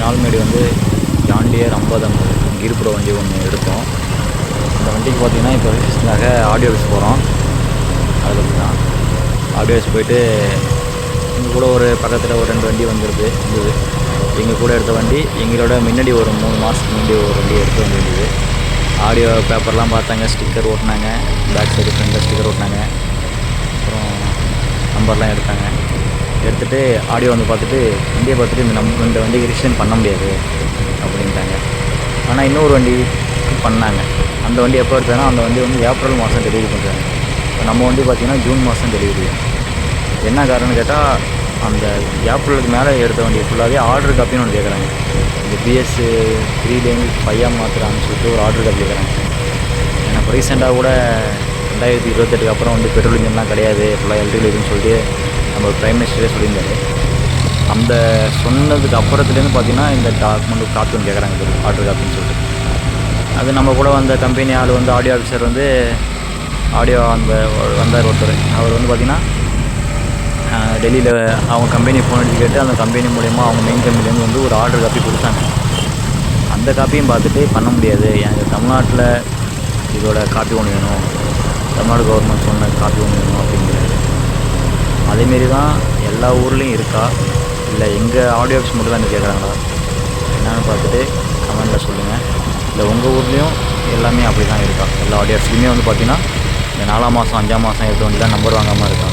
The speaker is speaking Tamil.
நாள் முன்னாடி வந்து ஜான் டியர் 50 கீர்புரோ வண்டி ஒன்று எடுத்தோம். அந்த வண்டிக்கு பார்த்திங்கன்னா இப்போ ரிஜிஸ்ட்ரேஷனுக்காக ஆடியோ ஆஃபீஸ் போகிறோம். அதை பற்றி தான் ஆடியோ ஆஃபீஸ் போயிட்டு எங்கள் கூட ஒரு பக்கத்தில் ஒரு 2 வண்டி இருந்தது. எங்கள் கூட எடுத்த வண்டி எங்களோட முன்னாடி ஒரு 3 மாதத்துக்கு முன்னாடி ஒரு வண்டி எடுத்து வந்துருந்தது. ஆடியோ பேப்பர்லாம் பார்த்தாங்க, ஸ்டிக்கர் ஓட்டினாங்க, பேக் சைடு ஃப்ரண்டில் ஸ்டிக்கர் ஓட்டினாங்க, அப்புறம் நம்பர்லாம் எடுத்துகிட்டு ஆடியோ வந்து பார்த்துட்டு வண்டியை பார்த்துட்டு இந்த வண்டிக்கு ரிஜிஸ்ட்ரேஷன் பண்ண முடியாது அப்படின்ட்டாங்க. ஆனால் இன்னொரு வண்டி பண்ணாங்க. அந்த வண்டி எப்போ எடுத்தாங்கன்னா அந்த வண்டி வந்து ஏப்ரல் மாதம் டெலிவரி பண்ணுறாங்க. நம்ம வண்டி பார்த்திங்கன்னா ஜூன் மாதம் டெலிவரி. என்ன காரணம்னு கேட்டால் அந்த ஏப்ரலுக்கு மேலே எடுத்த வண்டி ஃபுல்லாகவே ஆர்டர் காப்பின்னு ஒன்று கேட்குறாங்க. இந்த BS 3லேருந்து 5 மாற்றுறாங்கன்னு சொல்லிட்டு ஒரு ஆர்டர் காப்பி கேட்குறாங்க. ஏன்னா இப்போ ரீசெண்டாக கூட 2028 அப்புறம் வந்து பெட்ரோல் இன்ஜின்லாம் கிடையாது, ஃபுல்லாக எலக்ட்ரிக்கல் இதுன்னு சொல்லிட்டு நம்ம பிரைம் மினிஸ்டரே சொல்லியிருந்தாரு. அந்த சொன்னதுக்கு அப்புறத்துலேருந்து பார்த்திங்கன்னா இந்த டாக்குமெண்ட் காப்பி ஒன்று கேட்குறாங்க, ஆர்டர் காப்பின்னு சொல்லிட்டு. அது நம்ம கூட வந்த கம்பெனி ஆள் வந்து ஆடியோ ஆஃபீஸர் வந்து ஆடியோ வந்தார் ஒருத்தர். அவர் வந்து பார்த்திங்கன்னா டெல்லியில் அவங்க கம்பெனி ஃபோன் அடிச்சு கேட்டு அந்த கம்பெனி மூலயமா அவங்க மெயின் கம்பெனிலேருந்து வந்து ஒரு ஆர்டர் காப்பி கொடுத்தாங்க. அந்த காப்பியும் பார்த்துட்டு பண்ண முடியாது, எனக்கு தமிழ்நாட்டில் இதோட காப்பி ஒன்று வேணும், தமிழ்நாடு கவர்மெண்ட் சொன்ன காப்பி ஒன்று வேணும் அப்படிங்கிறாரு. அதேமாரி தான் எல்லா ஊர்லேயும் இருக்கா இல்லை எங்கள் ஆடியோ ஆஃபீஸ் மட்டும் தான் கேட்குறாங்களா என்னென்னு பார்த்துட்டு கமெண்டில் சொல்லுங்கள். இல்லை உங்கள் ஊர்லேயும் எல்லாமே அப்படி தான் இருக்கா? எல்லா ஆடியோ ஆஃபீஸ்லையுமே வந்து பார்த்திங்கன்னா இந்த 4ஆம் மாதம் 5ஆம் மாதம் எடுத்த வண்டி தான் நம்பர் வாங்காமல் இருக்கா?